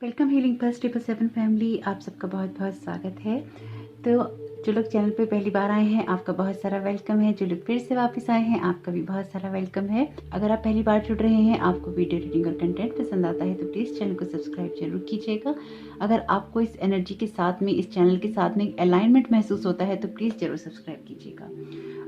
Welcome healing plus 777 family, आप सबका बहुत बहुत स्वागत है। तो जो लोग चैनल पे पहली बार आए हैं आपका बहुत सारा वेलकम है। जो लोग फिर से वापस आए हैं आपका भी बहुत सारा वेलकम है। अगर आप पहली बार जुड़ रहे हैं, आपको वीडियो रीडिंग और कंटेंट पसंद आता है तो प्लीज़ चैनल को सब्सक्राइब जरूर कीजिएगा। अगर आपको इस एनर्जी के साथ में, इस चैनल के साथ में अलाइनमेंट महसूस होता है तो प्लीज़ ज़रूर सब्सक्राइब कीजिएगा।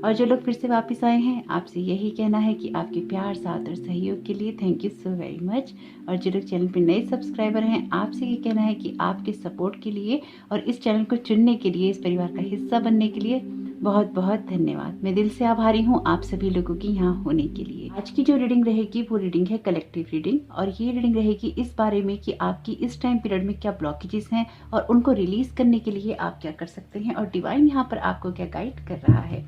और जो लोग फिर से वापस आए हैं आपसे यही कहना है कि आपके प्यार, साथ और सहयोग के लिए thank you so very much. और जो लोग चैनल पे नए सब्सक्राइबर हैं आपसे ये कहना है कि आपके सपोर्ट के लिए और इस चैनल को चुनने के लिए, इस परिवार का हिस्सा बनने के लिए बहुत बहुत धन्यवाद। मैं दिल से आभारी हूँ आप सभी लोगों की यहाँ होने के लिए। आज की जो रीडिंग रहेगी वो रीडिंग है कलेक्टिव रीडिंग, और ये रीडिंग रहेगी इस बारे में कि आपकी इस टाइम पीरियड में क्या ब्लॉकेजेस हैं और उनको रिलीज करने के लिए आप क्या कर सकते हैं और डिवाइन यहाँ पर आपको क्या गाइड कर रहा है।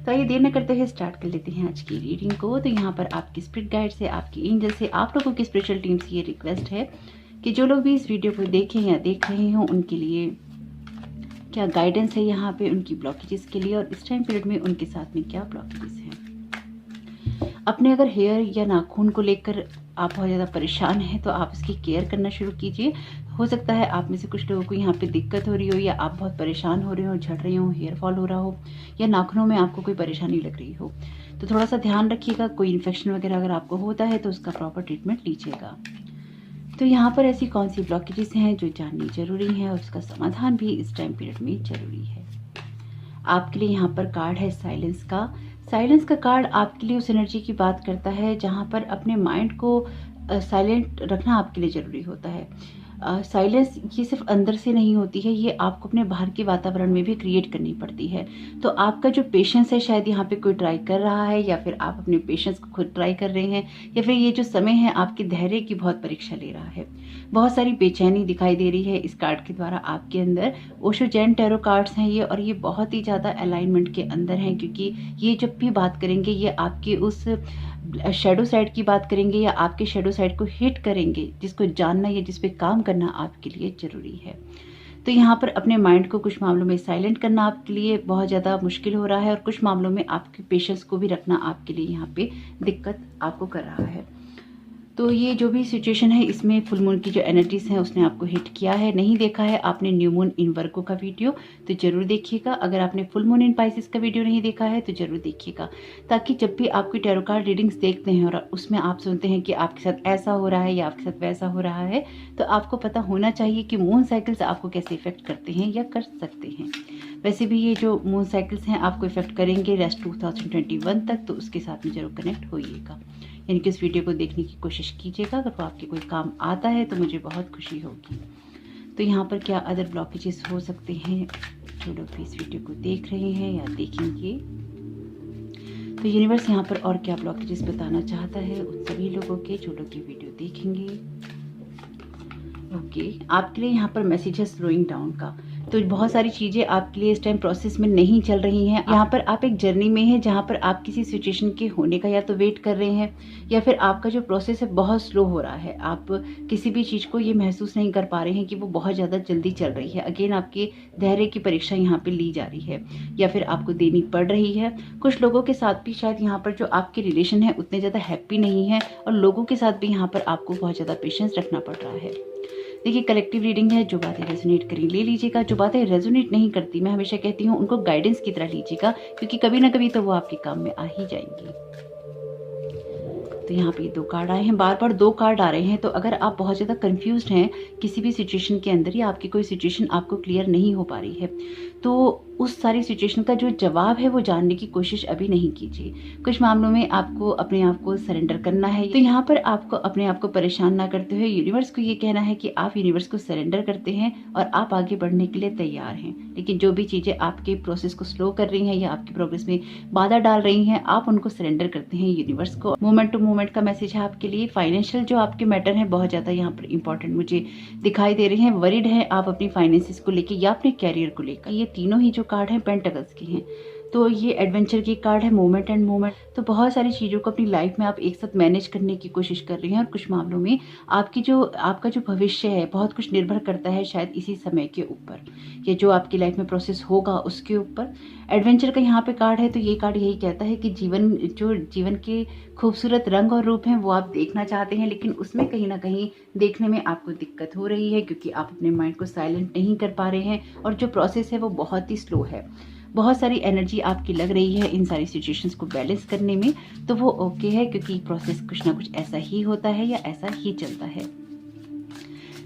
तो आइए देर न करते हुए स्टार्ट कर लेते हैं आज की रीडिंग को। तो यहाँ पर आपकी स्पिरिट गाइड से, आपकी एंजल से, आप लोगों की स्पिरिचुअल टीम से ये रिक्वेस्ट है कि जो लोग भी इस वीडियो को देखें या देख रहे हों उनके लिए क्या गाइडेंस है यहाँ पे उनकी ब्लॉकेजेस के लिए, और इस टाइम पीरियड में उनके साथ में क्या ब्लॉकेजेस हैं। अपने अगर हेयर या नाखून को लेकर आप बहुत ज़्यादा परेशान हैं तो आप इसकी केयर करना शुरू कीजिए। हो सकता है आप में से कुछ लोगों को यहाँ पे दिक्कत हो रही हो, या आप बहुत परेशान हो रहे हो, झड़ रहे हो, हेयर फॉल हो रहा हो, या नाखूनों में आपको कोई परेशानी लग रही हो, तो थोड़ा सा ध्यान रखिएगा। कोई इन्फेक्शन वगैरह अगर आपको होता है तो उसका प्रॉपर ट्रीटमेंट लीजिएगा। तो यहाँ पर ऐसी कौन सी ब्लॉकेजेस हैं जो जाननी जरूरी है और उसका समाधान भी इस टाइम पीरियड में जरूरी है। आपके लिए यहाँ पर कार्ड है साइलेंस का। साइलेंस का कार्ड आपके लिए उस एनर्जी की बात करता है जहाँ पर अपने माइंड को साइलेंट रखना आपके लिए ज़रूरी होता है। साइलेंस ये सिर्फ अंदर से नहीं होती है, ये आपको अपने बाहर के वातावरण में भी क्रिएट करनी पड़ती है। तो आपका जो पेशेंस है शायद यहाँ पे कोई ट्राई कर रहा है, या फिर आप अपने पेशेंस को खुद ट्राई कर रहे हैं, या फिर ये जो समय है आपके धैर्य की बहुत परीक्षा ले रहा है। बहुत सारी बेचैनी दिखाई दे रही है इस कार्ड के द्वारा आपके अंदर। ओशो जैन टैरो कार्ड्स हैं ये, और ये बहुत ही ज़्यादा अलाइनमेंट के अंदर हैं, क्योंकि ये जब भी बात करेंगे ये आपके उस शेडो साइड की बात करेंगे, या आपके शेडो साइड को हिट करेंगे जिसको जानना या जिस पे काम करना आपके लिए ज़रूरी है। तो यहाँ पर अपने माइंड को कुछ मामलों में साइलेंट करना आपके लिए बहुत ज़्यादा मुश्किल हो रहा है, और कुछ मामलों में आपके पेशेंस को भी रखना आपके लिए यहाँ पे दिक्कत आपको कर रहा है। तो ये जो भी सिचुएशन है इसमें फुल मून की जो एनर्जीज हैं उसने आपको हिट किया है। नहीं देखा है आपने न्यू मून इन वर्गो का वीडियो तो जरूर देखिएगा। अगर आपने फुल मून इन पाइसेस का वीडियो नहीं देखा है तो जरूर देखिएगा, ताकि जब भी आपकी टैरो कार्ड रीडिंग्स देखते हैं और उसमें आप सुनते हैं कि आपके साथ ऐसा हो रहा है या आपके साथ वैसा हो रहा है, तो आपको पता होना चाहिए कि मून साइकिल्स आपको कैसे इफेक्ट करते हैं या कर सकते हैं। वैसे भी ये जो मून साइकिल्स हैं आपको इफेक्ट करेंगे रेस्ट 2021 तक, तो उसके साथ में जरूर कनेक्ट होइएगा, यानी कि इस वीडियो को देखने की कोशिश कीजिएगा। अगर वो आपके कोई काम आता है तो मुझे बहुत खुशी होगी। तो यहाँ पर क्या अदर ब्लॉकेजेस हो सकते हैं जो लोग भी इस वीडियो को देख रहे हैं या देखेंगे, तो यूनिवर्स यहाँ पर और क्या ब्लॉकेजेस बताना चाहता है उन सभी लोगों के जो लोग ये वीडियो देखेंगे। ओके, आपके लिए यहाँ पर मैसेज है स्लोइंग डाउन का। तो बहुत सारी चीज़ें आपके लिए इस टाइम प्रोसेस में नहीं चल रही हैं। यहाँ पर आप एक जर्नी में हैं जहाँ पर आप किसी सिचुएशन के होने का या तो वेट कर रहे हैं, या फिर आपका जो प्रोसेस है बहुत स्लो हो रहा है। आप किसी भी चीज़ को ये महसूस नहीं कर पा रहे हैं कि वो बहुत ज़्यादा जल्दी चल रही है। अगेन आपके धैर्य की परीक्षा यहाँ पे ली जा रही है, या फिर आपको देनी पड़ रही है। कुछ लोगों के साथ भी शायद यहाँ पर जो आपके रिलेशन है उतने ज़्यादा हैप्पी नहीं है, और लोगों के साथ भी यहाँ पर आपको बहुत ज़्यादा पेशेंस रखना पड़ रहा है। देखिए, कलेक्टिव रीडिंग है, जो बातें रेजोनेट करें ले लीजिएगा, जो बातें रेजोनेट नहीं करती मैं हमेशा कहती हूँ उनको गाइडेंस की तरह लीजिएगा, क्योंकि कभी ना कभी तो वो आपके काम में आ ही जाएंगी। तो यहाँ पे 2 कार्ड आए हैं, बार बार 2 कार्ड आ रहे हैं। तो अगर आप बहुत ज़्यादा कंफ्यूज्ड हैं किसी भी सिचुएशन के अंदर, या आपकी कोई सिचुएशन आपको क्लियर नहीं हो पा रही है, तो उस सारी सिचुएशन का जो जवाब है वो जानने की कोशिश अभी नहीं कीजिए। कुछ मामलों में आपको अपने आप को सरेंडर करना है। तो यहाँ पर आपको अपने आप को परेशान ना करते हुए यूनिवर्स को ये कहना है कि आप यूनिवर्स को सरेंडर करते हैं और आप आगे बढ़ने के लिए तैयार हैं। लेकिन जो भी चीज़ें आपके प्रोसेस को स्लो कर रही हैं या आपकी प्रोग्रेस में बाधा डाल रही हैं, आप उनको सरेंडर करते हैं यूनिवर्स को। मोमेंट टू मोमेंट का मैसेज है आपके लिए। फाइनेंशियल जो आपके मैटर है बहुत ज़्यादा यहाँ पर इंपॉर्टेंट मुझे दिखाई दे रहे हैं। वरीड है आप अपनी फाइनेंसिस को लेकर या अपने कैरियर को लेकर। ये तीनों ही जो कार्ड हैं पेंटाकल्स के हैं। तो ये एडवेंचर की कार्ड है, मोमेंट एंड मोमेंट। तो बहुत सारी चीज़ों को अपनी लाइफ में आप एक साथ मैनेज करने की कोशिश कर रही हैं और कुछ मामलों में आपका जो भविष्य है बहुत कुछ निर्भर करता है शायद इसी समय के ऊपर, या जो आपकी लाइफ में प्रोसेस होगा उसके ऊपर। एडवेंचर का यहाँ पे कार्ड है, तो ये कार्ड यही कहता है कि जीवन के खूबसूरत रंग और रूप हैं वो आप देखना चाहते हैं, लेकिन उसमें कहीं ना कहीं देखने में आपको दिक्कत हो रही है क्योंकि आप अपने माइंड को साइलेंट नहीं कर पा रहे हैं और जो प्रोसेस है वो बहुत ही स्लो है। बहुत सारी एनर्जी आपकी लग रही है इन सारी सिचुएशंस को बैलेंस करने में, तो वो ओके है क्योंकि प्रोसेस कुछ ना कुछ ऐसा ही होता है या ऐसा ही चलता है।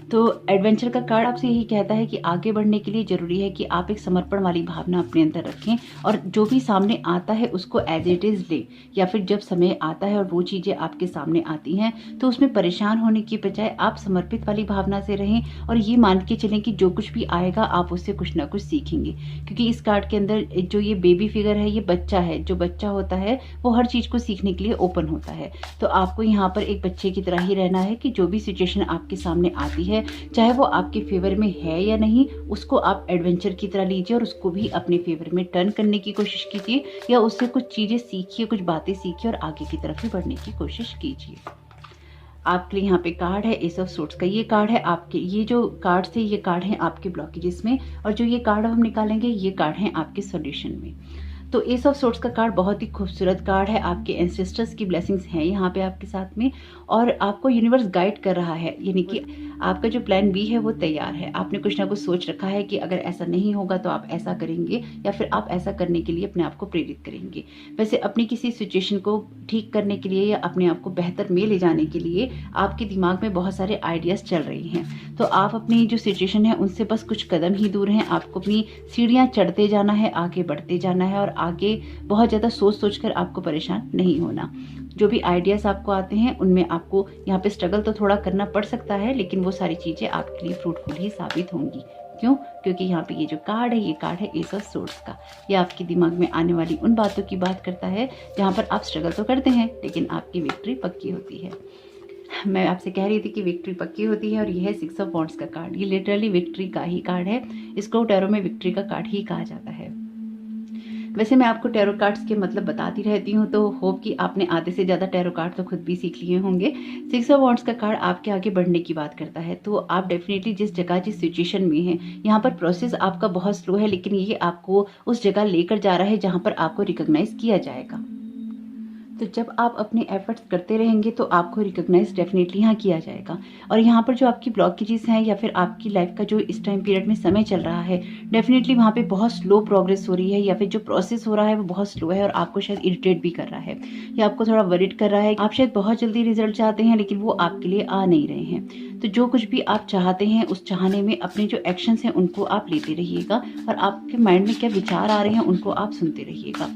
तो एडवेंचर का कार्ड आपसे यही कहता है कि आगे बढ़ने के लिए ज़रूरी है कि आप एक समर्पण वाली भावना अपने अंदर रखें और जो भी सामने आता है उसको एज इट इज़ लें, या फिर जब समय आता है और वो चीज़ें आपके सामने आती हैं तो उसमें परेशान होने की बजाय आप समर्पित वाली भावना से रहें और ये मान के चलें कि जो कुछ भी आएगा आप उससे कुछ ना कुछ सीखेंगे। क्योंकि इस कार्ड के अंदर जो ये बेबी फिगर है, ये बच्चा है। जो बच्चा होता है वो हर चीज़ को सीखने के लिए ओपन होता है। तो आपको यहाँ पर एक बच्चे की तरह ही रहना है कि जो भी सिचुएशन आपके सामने आती है, चाहे वो आपके फेवर में है या नहीं, उसको आप एडवेंचर की तरह लीजिए और उसको भी अपने फेवर में टर्न करने की कोशिश कीजिए, या उससे कुछ चीज़ें सीखिए, कुछ बातें सीखिए और आगे की तरफ ही बढ़ने की कोशिश कीजिए। आपके लिए यहाँ पे कार्ड है एस ऑफ सोर्ड्स का। ये कार्ड है आपके, ये जो कार्ड थे ये कार्ड है आपके ब्लॉकेजेस में, और जो ये कार्ड हम निकालेंगे ये कार्ड है आपके सॉल्यूशन में। तो एस ऑफ सोर्ड्स का कार्ड बहुत ही खूबसूरत कार्ड है। आपके एंसेस्टर्स की ब्लेसिंग्स हैं यहाँ पे आपके साथ में, और आपको यूनिवर्स गाइड कर रहा है, यानी कि आपका जो प्लान बी है वो तैयार है। आपने कुछ ना कुछ सोच रखा है कि अगर ऐसा नहीं होगा तो आप ऐसा करेंगे, या फिर आप ऐसा करने के लिए अपने आप को प्रेरित करेंगे। वैसे अपनी किसी सिचुएशन को ठीक करने के लिए या अपने आप को बेहतर में ले जाने के लिए आपके दिमाग में बहुत सारे आइडियाज़ चल रही हैं। तो आप अपनी जो सिचुएशन है उनसे बस कुछ कदम ही दूर हैं। आपको अपनी सीढ़ियाँ चढ़ते जाना है, आगे बढ़ते जाना है, और आगे बहुत ज़्यादा सोच कर आपको परेशान नहीं होना। जो भी आइडियाज़ आपको आते हैं उनमें आपको यहाँ पे स्ट्रगल तो थोड़ा करना पड़ सकता है, लेकिन वो सारी चीज़ें आपके लिए फ्रूटफुल ही साबित होंगी। क्यों? क्योंकि यहाँ पे ये जो कार्ड है ये कार्ड है एस ऑफ सोर्ड्स का। ये आपके दिमाग में आने वाली उन बातों की बात करता है जहाँ पर आप स्ट्रगल तो करते हैं लेकिन आपकी विक्ट्री पक्की होती है। मैं आपसे कह रही थी कि विक्ट्री पक्की होती है, और ये है 6 ऑफ वॉन्ड्स का कार्ड। ये लिटरली विक्ट्री का ही कार्ड है। इसको टैरो में विक्ट्री का कार्ड ही कहा जाता है। वैसे मैं आपको टैरो कार्ड्स के मतलब बताती रहती हूँ, तो होप कि आपने आधे से ज़्यादा टैरो कार्ड तो खुद भी सीख लिए होंगे। 6 ऑफ वॉन्ड्स का कार्ड आपके आगे बढ़ने की बात करता है। तो आप डेफिनेटली जिस जगह जिस सिचुएशन में हैं, यहाँ पर प्रोसेस आपका बहुत स्लो है, लेकिन ये आपको उस जगह लेकर जा रहा है जहाँ पर आपको रिकॉग्नाइज किया जाएगा। तो जब आप अपने एफर्ट्स करते रहेंगे तो आपको रिकॉग्नाइज डेफिनेटली यहाँ किया जाएगा। और यहाँ पर जो आपकी ब्लॉकेजेस हैं या फिर आपकी लाइफ का जो इस टाइम पीरियड में समय चल रहा है, डेफिनेटली वहाँ पे बहुत स्लो प्रोग्रेस हो रही है, या फिर जो प्रोसेस हो रहा है वो बहुत स्लो है और आपको शायद इरिटेट भी कर रहा है या आपको थोड़ा वरिड कर रहा है। आप शायद बहुत जल्दी रिजल्ट चाहते हैं लेकिन वो आपके लिए आ नहीं रहे हैं। तो जो कुछ भी आप चाहते हैं उस चाहने में अपने जो एक्शंस हैं उनको आप लेते रहिएगा, और आपके माइंड में क्या विचार आ रहे हैं उनको आप सुनते रहिएगा।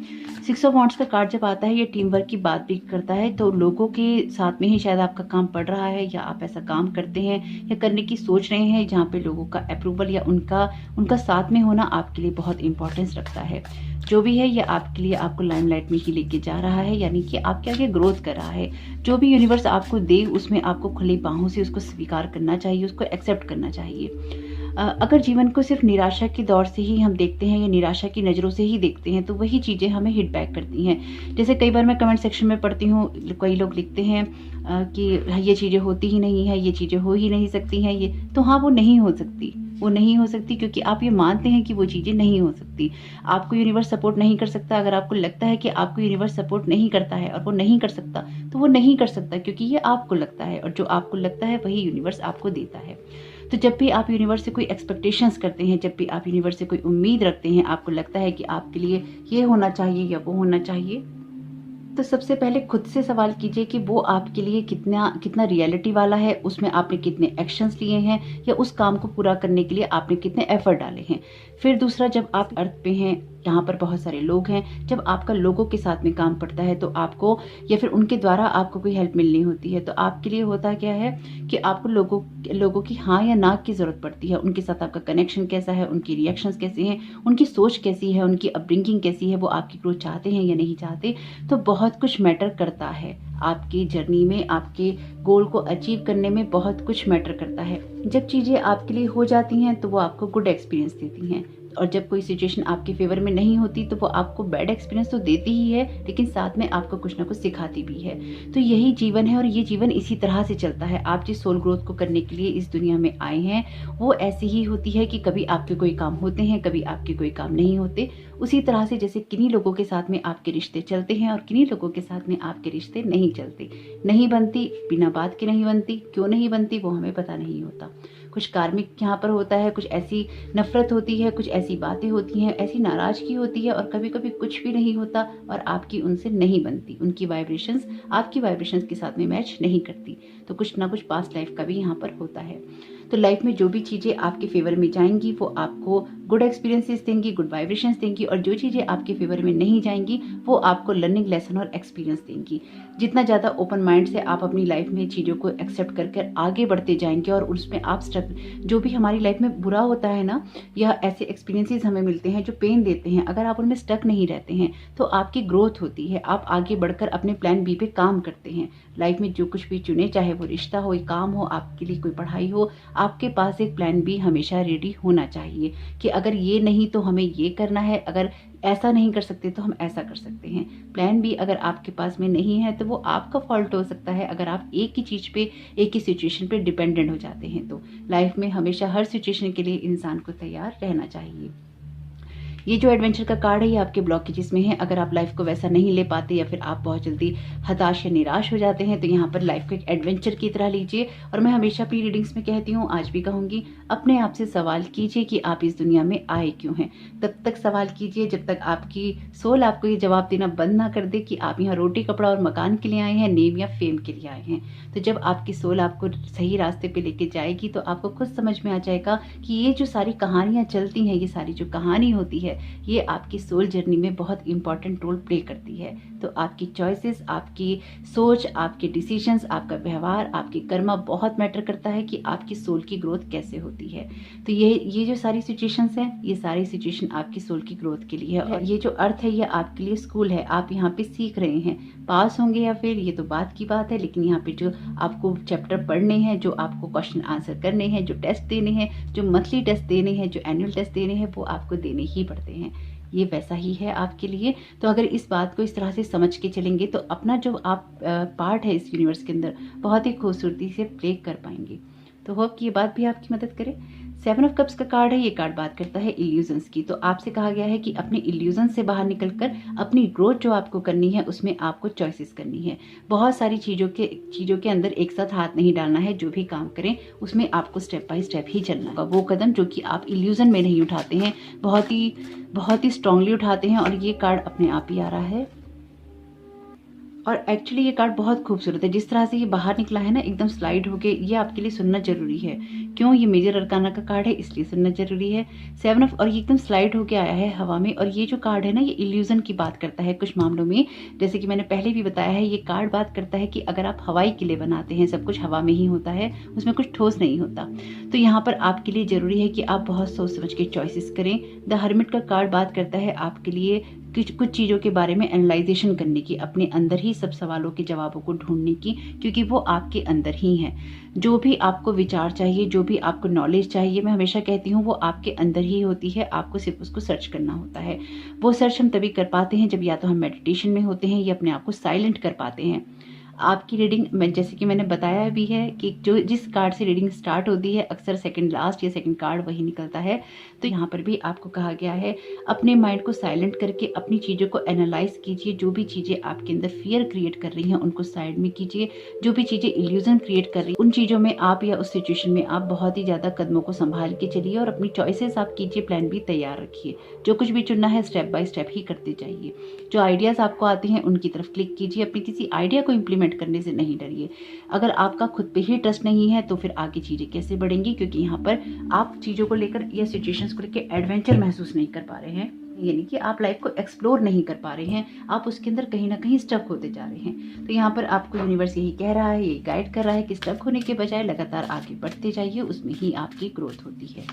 6 ऑफ वॉन्ड्स का कार्ड जब आता है ये टीम वर्क की बात भी करता है। तो लोगों के साथ में ही शायद आपका काम पड़ रहा है, या आप ऐसा काम करते हैं या करने की सोच रहे हैं जहाँ पे लोगों का अप्रूवल या उनका साथ में होना आपके लिए बहुत इंपॉर्टेंस रखता है। जो भी है ये आपके लिए आपको लाइमलाइट में ही लेके जा रहा है, यानी कि आपके आगे ग्रोथ कर रहा है। जो भी यूनिवर्स आपको दे उसमें आपको खुली बाहों से उसको स्वीकार करना चाहिए, उसको एक्सेप्ट करना चाहिए। अगर जीवन को सिर्फ निराशा के दौर से ही हम देखते हैं या निराशा की नज़रों से ही देखते हैं तो वही चीज़ें हमें हिट बैक करती हैं। जैसे कई बार मैं कमेंट सेक्शन में पढ़ती हूँ, कई लोग लिखते हैं कि ये चीज़ें होती ही नहीं है, ये चीज़ें हो ही नहीं सकती हैं। ये तो हाँ, वो नहीं हो सकती, वो नहीं हो सकती क्योंकि आप ये मानते हैं कि वो चीज़ें नहीं हो सकती। आपको यूनिवर्स सपोर्ट नहीं कर सकता। अगर आपको लगता है कि आपको यूनिवर्स सपोर्ट नहीं करता है और वो नहीं कर सकता, तो वो नहीं कर सकता क्योंकि ये आपको लगता है, और जो आपको लगता है वही यूनिवर्स आपको देता है। तो जब भी आप यूनिवर्स से कोई एक्सपेक्टेशंस करते हैं, जब भी आप यूनिवर्स से कोई उम्मीद रखते हैं, आपको लगता है कि आपके लिए ये होना चाहिए या वो होना चाहिए, तो सबसे पहले खुद से सवाल कीजिए कि वो आपके लिए कितना रियलिटी वाला है, उसमें आपने कितने एक्शंस लिए हैं, या उस काम को पूरा करने के लिए आपने कितने एफर्ट डाले हैं। फिर दूसरा, जब आप अर्थ पे हैं, यहाँ पर बहुत सारे लोग हैं, जब आपका लोगों के साथ में काम पड़ता है तो आपको या फिर उनके द्वारा आपको कोई हेल्प मिलनी होती है, तो आपके लिए होता क्या है कि आपको लोगों की हाँ या ना की ज़रूरत पड़ती है। उनके साथ आपका कनेक्शन कैसा है, उनकी रिएक्शंस कैसे हैं, उनकी सोच कैसी है, उनकी अपब्रिंगिंग कैसी है, वो आपकी ग्रोथ चाहते हैं या नहीं चाहते। तो बहुत कुछ मैटर करता है आपकी जर्नी में, आपके गोल को अचीव करने में बहुत कुछ मैटर करता है। जब चीज़ें आपके लिए हो जाती हैं तो वो आपको गुड एक्सपीरियंस देती हैं, और जब कोई सिचुएशन आपके फेवर में नहीं होती तो वो आपको बैड एक्सपीरियंस तो देती ही है, लेकिन साथ में आपको कुछ ना कुछ सिखाती भी है। तो यही जीवन है और ये जीवन इसी तरह से चलता है। आप जिस सोल ग्रोथ को करने के लिए इस दुनिया में आए हैं वो ऐसी ही होती है कि कभी आपके कोई काम होते हैं, कभी आपके कोई काम नहीं होते। उसी तरह से जैसे किन्हीं लोगों के साथ में आपके रिश्ते चलते हैं और किन्हीं लोगों के साथ में आपके रिश्ते नहीं चलते, नहीं बनती, बिना बात के नहीं बनती। क्यों नहीं बनती वो हमें पता नहीं होता। कुछ कार्मिक यहाँ पर होता है, कुछ ऐसी नफरत होती है, कुछ ऐसी बातें होती हैं, ऐसी नाराजगी होती है, और कभी कभी कुछ भी नहीं होता और आपकी उनसे नहीं बनती। उनकी वाइब्रेशंस आपकी वाइब्रेशंस के साथ में मैच नहीं करती। तो कुछ ना कुछ पास्ट लाइफ का भी यहाँ पर होता है। तो लाइफ में जो भी चीज़ें आपके फेवर में जाएंगी वो आपको गुड एक्सपीरियंसेस देंगी, गुड वाइब्रेशंस देंगी, और जो चीज़ें आपके फेवर में नहीं जाएंगी वो आपको लर्निंग लेसन और एक्सपीरियंस देंगी। जितना ज़्यादा ओपन माइंड से आप अपनी लाइफ में चीज़ों को एक्सेप्ट कर आगे बढ़ते जाएंगे और उसमें आप जो भी हमारी लाइफ में बुरा होता है ना, या ऐसे एक्सपीरियंसेस हमें मिलते हैं जो पेन देते हैं, अगर आप उनमें स्टक नहीं रहते हैं तो आपकी ग्रोथ होती है। आप आगे बढ़कर अपने प्लान बी पे काम करते हैं। लाइफ में जो कुछ भी चुने, चाहे वो रिश्ता हो, काम हो, आपके लिए कोई पढ़ाई हो, आपके पास एक प्लान बी हमेशा रेडी होना चाहिए कि अगर ये नहीं तो हमें ये करना है, अगर ऐसा नहीं कर सकते तो हम ऐसा कर सकते हैं। प्लान बी अगर आपके पास में नहीं है तो वो आपका फॉल्ट हो सकता है। अगर आप एक ही चीज़ पे, एक ही सिचुएशन पे डिपेंडेंट हो जाते हैं तो लाइफ में हमेशा हर सिचुएशन के लिए इंसान को तैयार रहना चाहिए। ये जो एडवेंचर का कार्ड है ये आपके ब्लॉकेजेस में है। अगर आप लाइफ को वैसा नहीं ले पाते या फिर आप बहुत जल्दी हताश या निराश हो जाते हैं तो यहाँ पर लाइफ को एक एडवेंचर की तरह लीजिए। और मैं हमेशा अपनी रीडिंग्स में कहती हूँ, आज भी कहूँगी, अपने आप से सवाल कीजिए कि आप इस दुनिया में आए क्यों हैं। तब तक सवाल कीजिए जब तक आपकी सोल आपको ये जवाब देना बंद ना कर दे कि आप यहाँ रोटी कपड़ा और मकान के लिए आए हैं, नेम या फेम के लिए आए हैं। तो जब आपकी सोल आपको सही रास्ते पे लेके जाएगी तो आपको खुद समझ में आ जाएगा कि ये जो सारी कहानियाँ चलती हैं, ये सारी जो कहानी होती है, ये आपकी सोल जर्नी में बहुत इंपॉर्टेंट रोल प्ले करती है। तो आपकी चॉइसेस, आपकी सोच, आपके डिसीजंस, आपका व्यवहार, आपकी कर्मा बहुत मैटर करता है कि आपकी सोल की ग्रोथ कैसे होती है। तो ये जो सारी सिचुएशंस हैं, ये सारी सिचुएशन आपकी सोल की ग्रोथ के लिए है। और ये जो अर्थ है ये आपके लिए स्कूल है। आप यहाँ पे सीख रहे हैं, पास होंगे या फिर ये तो बात की बात है, लेकिन यहाँ पे जो आपको चैप्टर पढ़ने हैं, जो आपको क्वेश्चन आंसर करने हैं, जो टेस्ट देने हैं, जो मंथली टेस्ट देने हैं, जो एनुअल टेस्ट देने हैं, वो आपको देने ही पड़ते हैं। ये वैसा ही है आपके लिए। तो अगर इस बात को इस तरह से समझ के चलेंगे तो अपना जो आप पार्ट है इस यूनिवर्स के अंदर बहुत ही खूबसूरती से प्ले कर पाएंगे। तो होप कि ये बात भी आपकी मदद करे। 7 ऑफ कप्स का कार्ड है। ये कार्ड बात करता है इल्यूजन्स की। तो आपसे कहा गया है कि अपने इल्यूजन से बाहर निकलकर अपनी ग्रोथ जो आपको करनी है उसमें आपको चॉइसेस करनी है। बहुत सारी चीज़ों के अंदर एक साथ हाथ नहीं डालना है। जो भी काम करें उसमें आपको स्टेप बाय स्टेप ही चलना होगा। वो कदम जो कि आप इल्यूजन में नहीं उठाते हैं, बहुत ही स्ट्रांगली उठाते हैं। और ये कार्ड अपने आप ही आ रहा है। और एक्चुअली ये कार्ड बहुत खूबसूरत है। जिस तरह से ये बाहर निकला है ना, एकदम स्लाइड होके, ये आपके लिए सुनना जरूरी है। क्यों? ये मेजर अरकाना का कार्ड है इसलिए सुनना जरूरी है। 7 ऑफ, और ये एकदम स्लाइड होके आया है हवा में। और ये जो कार्ड है ना, ये इल्यूजन की बात करता है कुछ मामलों में। जैसे कि मैंने पहले भी बताया है, ये कार्ड बात करता है कि अगर आप हवाई किले बनाते हैं, सब कुछ हवा में ही होता है, उसमें कुछ ठोस नहीं होता। तो यहाँ पर आपके लिए जरूरी है कि आप बहुत सोच समझ के चॉइसेस करें। द हर्मिट का कार्ड बात करता है आपके लिए कुछ चीज़ों के बारे में एनालाइजेशन करने की, अपने अंदर ही सब सवालों के जवाबों को ढूंढने की, क्योंकि वो आपके अंदर ही हैं। जो भी आपको विचार चाहिए, जो भी आपको नॉलेज चाहिए, मैं हमेशा कहती हूँ वो आपके अंदर ही होती है। आपको सिर्फ उसको सर्च करना होता है। वो सर्च हम तभी कर पाते हैं जब या तो हम मेडिटेशन में होते हैं या अपने आप को साइलेंट कर पाते हैं। आपकी रीडिंग में जैसे कि मैंने बताया भी है कि जिस कार्ड से रीडिंग स्टार्ट होती है अक्सर सेकंड लास्ट या सेकंड कार्ड वही निकलता है। तो यहाँ पर भी आपको कहा गया है अपने माइंड को साइलेंट करके अपनी चीज़ों को एनालाइज कीजिए। जो भी चीज़ें आपके अंदर फियर क्रिएट कर रही हैं उनको साइड में कीजिए। जो भी चीज़ें इल्यूजन क्रिएट कर रही हैं उन चीज़ों में आप या उस सिचुएशन में आप बहुत ही ज़्यादा कदमों को संभाल के चलिए और अपनी चॉइसेस आप कीजिए। प्लान भी तैयार रखिए। जो कुछ भी चुनना है स्टेप बाय स्टेप ही करते जाइए। जो आइडियाज़ आपको आते हैं उनकी तरफ क्लिक कीजिए। अपनी किसी आइडिया को इम्प्लीमेंट करने से नहीं डरिए। अगर आपका खुद पे ही ट्रस्ट नहीं है तो फिर आगे चीज़ें कैसे बढ़ेंगी? क्योंकि यहाँ पर आप चीज़ों को लेकर या सिचुएशंस को लेकर एडवेंचर महसूस नहीं कर पा रहे हैं, यानी कि आप लाइफ को एक्सप्लोर नहीं कर पा रहे हैं। आप उसके अंदर कहीं ना कहीं स्टक होते जा रहे हैं। तो यहाँ पर आपको यूनिवर्स यही कह रहा है, ये गाइड कर रहा है कि स्टक होने के बजाय लगातार आगे बढ़ते जाइए, उसमें ही आपकी ग्रोथ होती है।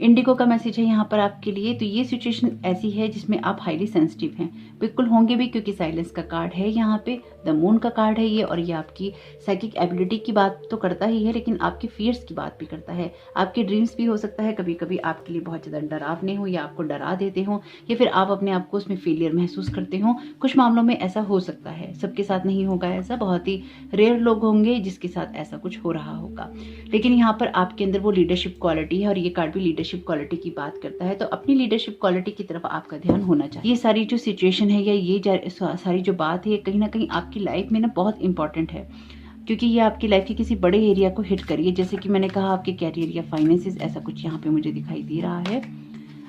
इंडिगो का मैसेज है यहाँ पर आपके लिए। तो ये सिचुएशन ऐसी है जिसमें आप हाईली सेंसिटिव हैं, बिल्कुल होंगे भी, क्योंकि साइलेंस का कार्ड है यहाँ पे, द मून का कार्ड है ये, और ये आपकी साइकिक एबिलिटी की बात तो करता ही है, लेकिन आपके फियर्स की बात भी करता है। आपके ड्रीम्स भी हो सकता है कभी कभी आपके लिए बहुत ज़्यादा डरावने हो या आपको डरा देते हो, या फिर आप अपने आप को उसमें फेलियर महसूस करते हो। कुछ मामलों में ऐसा हो सकता है, सबके साथ नहीं होगा ऐसा, बहुत ही रेयर लोग होंगे जिसके साथ ऐसा कुछ हो रहा होगा। लेकिन यहाँ पर आपके अंदर वो लीडरशिप क्वालिटी है, और ये कार्ड भी लीडरशिप क्वालिटी की बात करता है। तो अपनी लीडरशिप क्वालिटी की तरफ आपका ध्यान होना चाहिए। ये सारी जो सिचुएशन है या ये सारी जो बात है, कहीं ना कहीं आपकी लाइफ में ना बहुत इंपॉर्टेंट है, क्योंकि ये आपकी लाइफ के किसी बड़े एरिया को हिट करिए। जैसे कि मैंने कहा आपके कैरियर या फाइनेंसेस, ऐसा कुछ यहाँ पे मुझे दिखाई दे रहा है।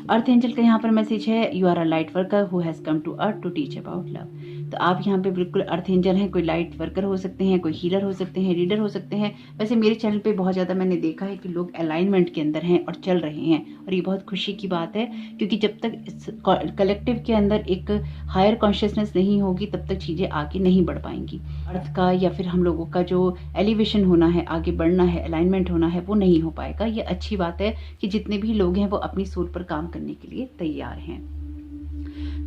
अर्थ एंजल का यहाँ पर मैसेज है, you are a light worker who has come to earth to teach about love. तो आप यहाँ पे बिल्कुल अर्थ एंजल हैं, कोई लाइट वर्कर हो सकते हैं, कोई हीलर हो सकते हैं, रीडर हो सकते हैं। वैसे मेरे चैनल पे बहुत ज़्यादा मैंने देखा है कि लोग अलाइनमेंट के अंदर हैं और चल रहे हैं, और ये बहुत खुशी की बात है, क्योंकि जब तक इस कलेक्टिव के अंदर एक हायर कॉन्शियसनेस नहीं होगी तब तक चीज़ें आगे नहीं बढ़ पाएंगी। अर्थ का या फिर हम लोगों का जो एलिवेशन होना है, आगे बढ़ना है, अलाइनमेंट होना है, वो नहीं हो पाएगा। ये अच्छी बात है कि जितने भी लोग हैं वो अपनी सोल पर काम करने के लिए तैयार हैं।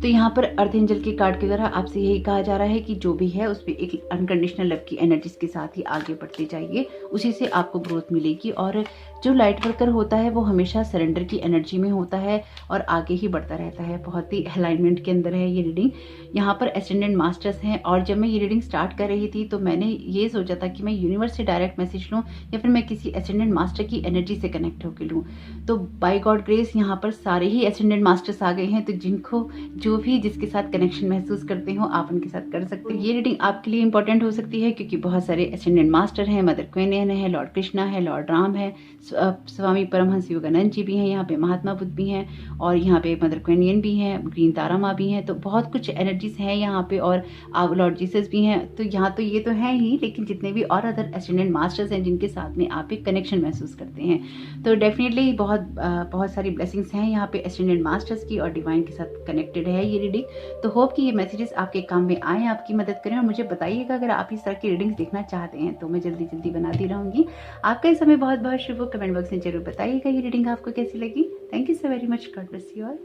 तो यहाँ पर अर्थ एंजल के कार्ड के द्वारा आपसे यही कहा जा रहा है कि जो भी है उस पर एक अनकंडीशनल लव की एनर्जीज के साथ ही आगे बढ़ते जाइए, उसी से आपको ग्रोथ मिलेगी। और जो लाइट वर्कर होता है वो हमेशा सरेंडर की एनर्जी में होता है और आगे ही बढ़ता रहता है। बहुत ही अलाइनमेंट के अंदर है ये रीडिंग। यहाँ पर एसेंडेंट मास्टर्स हैं, और जब मैं ये रीडिंग स्टार्ट कर रही थी तो मैंने ये सोचा था कि मैं यूनिवर्स से डायरेक्ट मैसेज लूँ या फिर मैं किसी एसेंडेंट मास्टर की एनर्जी से कनेक्ट होकर लूँ। तो बाय गॉड ग्रेस यहाँ पर सारे ही एसेंडेंट मास्टर्स आ गए हैं। तो जिनको जो भी जिसके साथ कनेक्शन महसूस करते हो आप उनके साथ कर सकते हो। ये रीडिंग आपके लिए इंपॉर्टेंट हो सकती है, क्योंकि बहुत सारे एसेंडेंट मास्टर हैं, मदर क्वेनियन है, लॉर्ड कृष्णा है, लॉर्ड राम है, स्वामी परमहंस योगानंद जी भी हैं, यहाँ पे महात्मा बुद्ध भी हैं, और यहाँ पे मदर क्वेनियन भी हैं, ग्रीन तारा माँ भी हैं। तो बहुत कुछ एनर्जीज हैं यहाँ पे, और लॉर्ड जीसस भी हैं। तो यहाँ तो ये तो है ही, लेकिन जितने भी और अदर एसेंडेंट मास्टर्स हैं जिनके साथ में आप एक कनेक्शन महसूस करते हैं, तो डेफिनेटली बहुत सारी ब्लेसिंग्स हैं यहाँ पे एसेंडेंट मास्टर्स की, और डिवाइन के साथ कनेक्टेड है ये रीडिंग। तो होप कि ये मैसेजेस आपके काम में आए, आपकी मदद करें, और मुझे बताइएगा अगर आप इस तरह की रीडिंग्स देखना चाहते हैं तो मैं जल्दी जल्दी बनाती रहूंगी। आपका इस समय बहुत बहुत शुभ हो। कमेंट बॉक्स में जरूर बताइएगा ये रीडिंग आपको कैसी लगी। Thank you so very much. God bless you all.